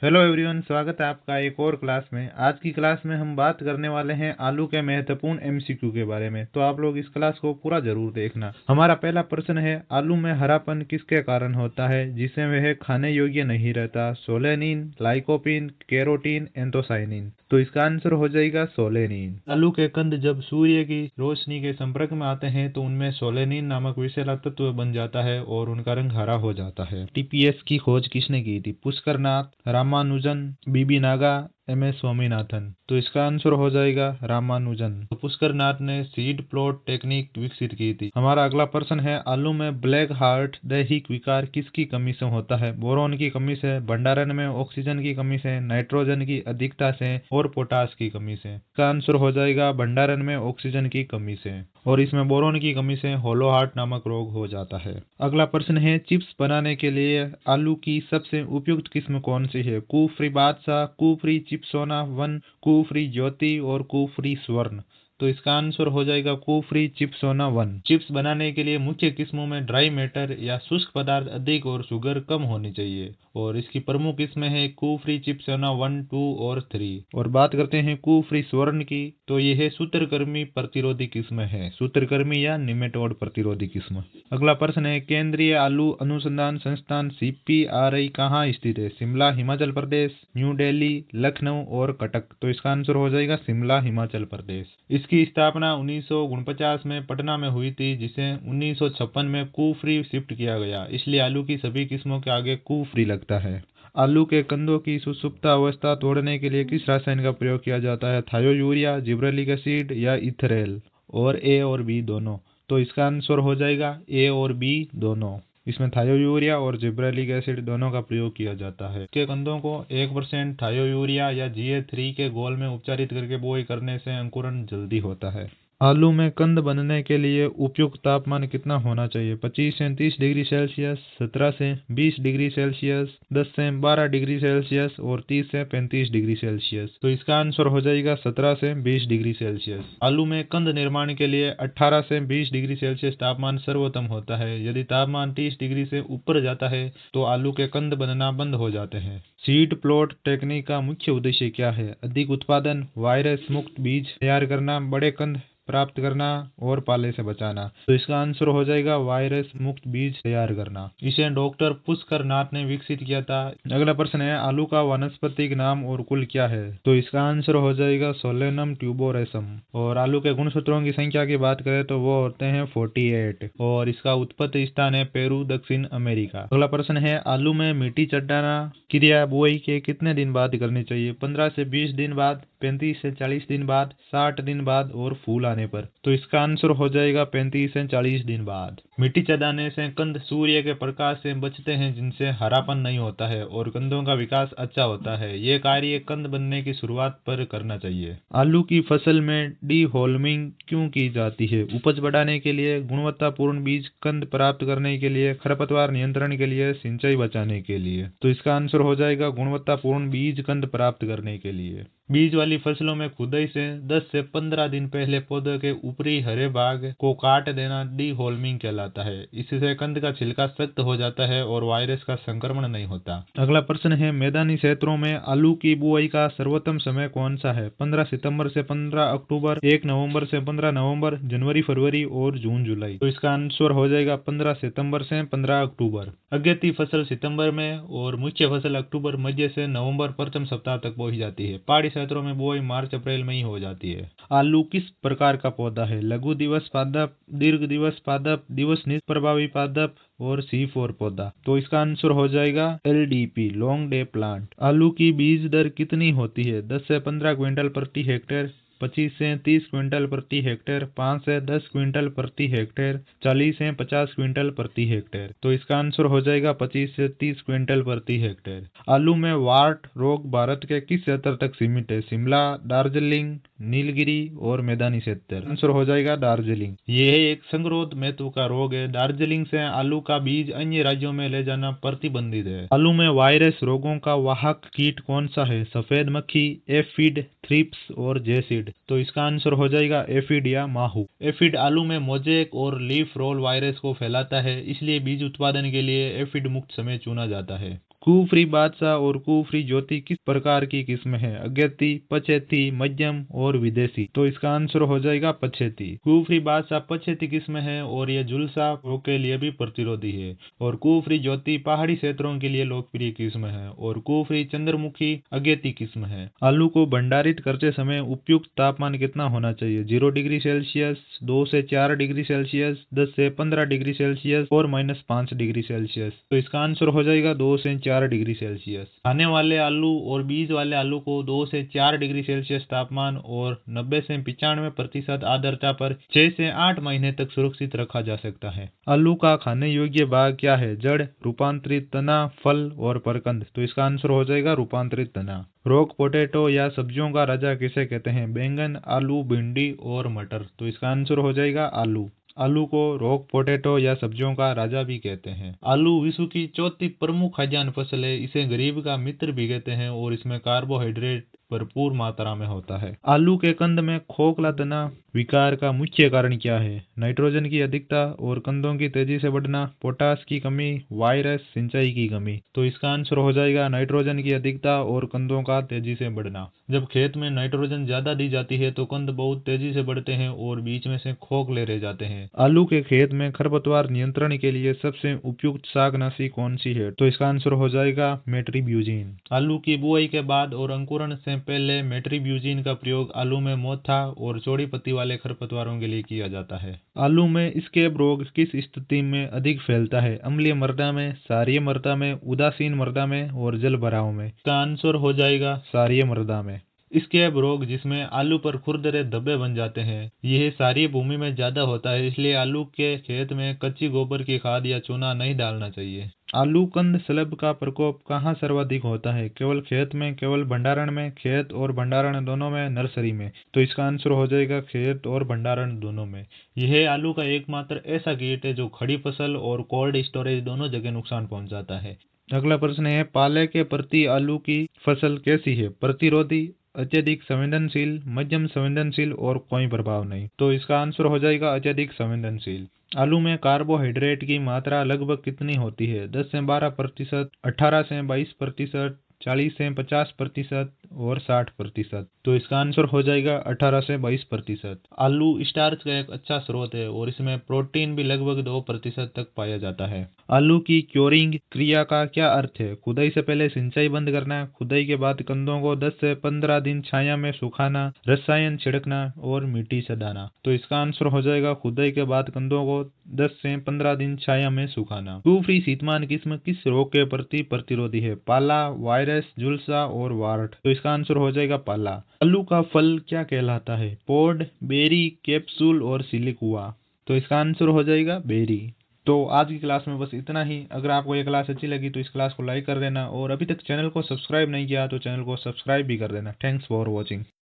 Hello everyone, स्वागत है आपका एक और क्लास में। आज की क्लास में हम बात करने वाले हैं आलू के महत्वपूर्ण एमसीक्यू के बारे में। तो आप लोग इस क्लास को पूरा जरूर देखना। हमारा पहला प्रश्न है, आलू में हरापन किसके कारण होता है जिससे वह खाने योग्य नहीं रहता? Solanine, lycopene, carotene, anthocyanin. तो इसका आंसर हो जाएगा सोलेनिन। आलू के कंद जब सूर्य की रोशनी के संपर्क में आते हैं तो उनमें सोलेनिन नामक विषैला तत्व बन जाता है और उनका रंग हरा हो जाता है। टीपीएस की खोज किसने की थी? पुष्कर नाथ, रामानुजन, बीबी नागा, एम एस स्वामीनाथन। तो इसका आंसर हो जाएगा रामानुजन। तो पुष्कर नाथ ने सीड प्लॉट टेक्निक विकसित की थी। हमारा अगला प्रश्न है, आलू में ब्लैक हार्ट दैहिक विकार किसकी कमी से होता है? बोरोन की कमी से, भंडारण में ऑक्सीजन की कमी से, नाइट्रोजन की अधिकता से और पोटास की कमी से। इसका आंसर हो जाएगा भंडारण में ऑक्सीजन की कमी से, और इसमें बोरोन की कमी से होलो हार्ट नामक रोग हो जाता है। अगला प्रश्न है, चिप्स बनाने के लिए आलू की सबसे उपयुक्त किस्म कौन सी है? कुफरी बादशाह, कुफरी चिप्सोना वन, कुफरी ज्योति और कुफरी स्वर्ण। तो इसका आंसर हो जाएगा कुफरी चिप्सोना वन। चिप्स बनाने के लिए मुख्य किस्मों में ड्राई मैटर या शुष्क पदार्थ अधिक और शुगर कम होनी चाहिए, और इसकी प्रमुख किस्में हैं कुफरी चिप्सोना 1, 2 और 3। और बात करते हैं कुफरी स्वर्ण की, तो यह है सूत्रकृमि प्रतिरोधी किस्म है, सूत्रकृमि या निमेटोड प्रतिरोधी किस्म। अगला प्रश्न है, केंद्रीय आलू अनुसंधान संस्थान CPRI कहाँ स्थित है? शिमला हिमाचल प्रदेश, न्यू दिल्ली, लखनऊ और कटक। तो इसका आंसर हो जाएगा शिमला हिमाचल प्रदेश। इसकी स्थापना 1949 में पटना में हुई थी, जिसे 1956 में कुफरी शिफ्ट किया गया, इसलिए आलू की सभी किस्मों के आगे कुफरी लगता है। आलू के कंदों की सुषुप्त अवस्था तोड़ने के लिए किस रसायन का प्रयोग किया जाता है? थायोयूरिया, जिब्रेलिक एसिड या इथरेल, और ए और बी दोनों। तो इसका आंसर हो जाएगा ए और बी दोनों। इसमें थायोयूरिया और जिब्रेलिक एसिड दोनों का प्रयोग किया जाता है। के कंदों को 1% थायोयूरिया या GA3 के घोल में उपचारित करके बोई करने से अंकुरण जल्दी होता है। आलू में कंद बनने के लिए उपयुक्त तापमान कितना होना चाहिए? 25 से 30 डिग्री सेल्सियस, 17 से 20 डिग्री सेल्सियस, 10 से 12 डिग्री सेल्सियस और 30 से 35 डिग्री सेल्सियस। तो इसका आंसर हो जाएगा 17 से 20 डिग्री सेल्सियस। आलू में कंद निर्माण के लिए 18 से 20 डिग्री सेल्सियस तापमान सर्वोत्तम होता है। यदि तापमान 30 डिग्री से ऊपर जाता है तो आलू के कंद बनना बंद हो जाते हैं। सीड प्लॉट टेक्निक का मुख्य उद्देश्य क्या है? अधिक उत्पादन, वायरस मुक्त बीज तैयार करना, बड़े कंद प्राप्त करना और पाले से बचाना। तो इसका आंसर हो जाएगा वायरस मुक्त बीज तैयार करना। इसे डॉक्टर पुष्कर नाथ ने विकसित किया था। अगला प्रश्न है, आलू का वानस्पतिक नाम और कुल क्या है? तो इसका आंसर हो जाएगा सोलेनम ट्यूबोरेसम। और आलू के गुणसूत्रों की संख्या की बात करें तो वो होते हैं 48, और इसका उत्पत्ति स्थान है पेरू, दक्षिण अमेरिका। अगला प्रश्न है, आलू में मिट्टी चढ़ाना क्रिया बुआई के कितने दिन बाद करनी चाहिए? 15 से 20 दिन बाद, 35 से 40 दिन बाद, 60 दिन बाद और फूल आने पर। तो इसका आंसर हो जाएगा 35 से 40 दिन बाद। मिट्टी चढ़ाने से कंद सूर्य के प्रकाश से बचते हैं, जिनसे हरापन नहीं होता है और कंदों का विकास अच्छा होता है। ये कार्य कंद बनने की शुरुआत पर करना चाहिए। आलू की फसल में डी होल्मिंग क्यों की जाती है? उपज बढ़ाने के लिए, गुणवत्तापूर्ण बीज, कंद प्राप्त करने के लिए, खरपतवार नियंत्रण के लिए, सिंचाई बचाने के लिए। तो इसका आंसर हो जाएगा गुणवत्तापूर्ण बीज, कंद प्राप्त करने के लिए। बीज वाली फसलों में खुदाई से 10 से 15 दिन पहले पौधे के ऊपरी हरे भाग को काट देना डी होल्मिंग कहलाता है। इससे कंद का छिलका सख्त हो जाता है और वायरस का संक्रमण नहीं होता। अगला प्रश्न है, मैदानी क्षेत्रों में आलू की बुआई का सर्वोत्तम समय कौन सा है? 15 सितंबर से 15 अक्टूबर, 1 नवंबर से 15 नवंबर, जनवरी फरवरी और जून जुलाई। तो इसका आंसर हो जाएगा 15 सितंबर से 15 अक्टूबर। अगेती फसल सितंबर में और मुख्य फसल अक्टूबर मध्य से नवंबर प्रथम सप्ताह तक बोई जाती है। पहाड़ी क्षेत्रों में बुआई मार्च अप्रैल में ही हो जाती है। आलू किस प्रकार का पौधा है? लघु दिवस पादप, दीर्घ दिवस पादप, दिवस निष्प्रभावी पादप और C4 पौधा। तो इसका आंसर हो जाएगा LDP, लॉन्ग डे प्लांट। आलू की बीज दर कितनी होती है? 10 से 15 क्विंटल प्रति हेक्टेयर, 25 से 30 क्विंटल प्रति हेक्टेयर, 5 से 10 क्विंटल प्रति हेक्टेयर, 40 से 50 क्विंटल प्रति हेक्टेयर। तो इसका आंसर हो जाएगा 25 से 30 क्विंटल प्रति हेक्टेयर। आलू में वार्ट रोग भारत के किस क्षेत्र तक सीमित है? शिमला, दार्जिलिंग, नीलगिरी और मैदानी क्षेत्र। आंसर हो जाएगा दार्जिलिंग। यह एक संगरोध महत्व का रोग है। दार्जिलिंग से आलू का बीज अन्य राज्यों में ले जाना प्रतिबंधित है। आलू में वायरस रोगों का वाहक कीट कौन सा है? सफेद मक्खी, एफिड, थ्रिप्स और जेसिड। तो इसका आंसर हो जाएगा एफिड या माहू। एफिड आलू में मोजेक और लीफ रोल वायरस को फैलाता है, इसलिए बीज उत्पादन के लिए एफिड मुक्त समय चुना जाता है। कुफरी बादशाह और कुफरी ज्योति किस प्रकार की किस्म है? अगेती, पछेती, मध्यम और विदेशी। तो इसका आंसर हो जाएगा पछेती। कुफरी बादशाह पछेती किस्म है और ये झुलसा रोग के लिए भी प्रतिरोधी है। और कुफरी ज्योति पहाड़ी क्षेत्रों के लिए लोकप्रिय किस्म है। और कुफरी चंद्रमुखी अगेती किस्म है। आलू को भंडारित करते समय उपयुक्त तापमान कितना होना चाहिए? 0 डिग्री सेल्सियस, 2 से 4 डिग्री सेल्सियस, 10 से 15 डिग्री सेल्सियस और -5 डिग्री सेल्सियस। तो इसका आंसर हो जाएगा 2 से 4 डिग्री सेल्सियस। खाने वाले आलू और बीज वाले आलू को 2 से 4 डिग्री सेल्सियस तापमान और 90 से 95% आर्द्रता पर 6 से 8 महीने तक सुरक्षित रखा जा सकता है। आलू का खाने योग्य भाग क्या है? जड़, रूपांतरित तना, फल और परकंद। तो इसका आंसर हो जाएगा रूपांतरित तना। रॉक पोटैटो या सब्जियों का राजा किसे कहते हैं? बैंगन, आलू, भिंडी और मटर। तो इसका आंसर हो जाएगा आलू। आलू को रॉक पोटैटो या सब्जियों का राजा भी कहते हैं। आलू विश्व की चौथी प्रमुख खाद्यान्न फसल है। इसे गरीब का मित्र भी कहते हैं और इसमें कार्बोहाइड्रेट भरपूर मात्रा में होता है। आलू के कंद में खोखला तना विकार का मुख्य कारण क्या है? नाइट्रोजन की अधिकता और कंदों की तेजी से बढ़ना, पोटास की कमी, वायरस, सिंचाई की कमी। तो इसका आंसर हो जाएगा नाइट्रोजन की अधिकता और कंदों का तेजी से बढ़ना। जब खेत में नाइट्रोजन ज्यादा दी जाती है तो कंद बहुत तेजी से बढ़ते हैं और बीच में से खोखले रह जाते हैं। आलू के खेत में खरपतवार नियंत्रण के लिए सबसे उपयुक्त शाकनाशी कौन सी है? तो इसका आंसर हो जाएगा मेट्रीब्यूजिन। आलू की बुआई के बाद और अंकुरण से पहले मेट्रीब्यूजिन का प्रयोग आलू में मोथा और चौड़ी पत्ती वाले खरपतवारों के लिए किया जाता है। आलू में स्कैब रोग किस स्थिति में अधिक फैलता है? अम्लीय मृदा में, क्षारीय मृदा में, उदासीन मृदा में और जल भराव में। इसका आंसर हो जाएगा क्षारीय मृदा में। स्कैब रोग जिसमें आलू पर खुरदरे धब्बे बन जाते हैं, यह क्षारीय भूमि में ज्यादा होता है, इसलिए आलू के खेत में कच्ची गोबर की खाद या चूना नहीं डालना चाहिए। आलू कंद स्लब का प्रकोप कहाँ सर्वाधिक होता है? केवल खेत में, केवल भंडारण में, खेत और भंडारण दोनों में, नर्सरी में। तो इसका आंसर हो जाएगा खेत और भंडारण दोनों में। यह आलू का एकमात्र ऐसा कीट है जो खड़ी फसल और कोल्ड स्टोरेज दोनों जगह नुकसान पहुंचाता है। अगला प्रश्न है, पाले के प्रति आलू की फसल कैसी है? प्रतिरोधी, अत्यधिक संवेदनशील, मध्यम संवेदनशील और कोई प्रभाव नहीं। तो इसका आंसर हो जाएगा अत्यधिक संवेदनशील। आलू में कार्बोहाइड्रेट की मात्रा लगभग कितनी होती है? 10 से 12%, 18 से 22%, 40 से 50% और 60%। तो इसका आंसर हो जाएगा 18 से 22%। आलू स्टार्च का एक अच्छा स्रोत है और इसमें प्रोटीन भी लगभग 2% तक पाया जाता है। आलू की क्योरिंग क्रिया का क्या अर्थ है? खुदाई से पहले सिंचाई बंद करना, खुदाई के बाद कंदों को 10 से 15 दिन छाया में सुखाना, रसायन छिड़कना और मिट्टी सड़ाना। तो इसका आंसर हो जाएगा खुदाई के बाद कंदों को 10 से 15 दिन छाया में सुखाना। कुफरी शीतमान किस्म किस रोग के प्रति प्रतिरोधी है? पाला, वायरस, झुलसा और वार्ट। तो इसका आंसर हो जाएगा पाला। आलू का फल क्या कहलाता है? पोड, बेरी, कैप्सूल और सिलिक हुआ। तो इसका आंसर हो जाएगा बेरी। तो आज की क्लास में बस इतना ही। अगर आपको ये क्लास अच्छी लगी तो इस क्लास को लाइक कर देना और अभी तक चैनल को सब्सक्राइब नहीं किया तो चैनल को सब्सक्राइब भी कर देना। Thanks for watching.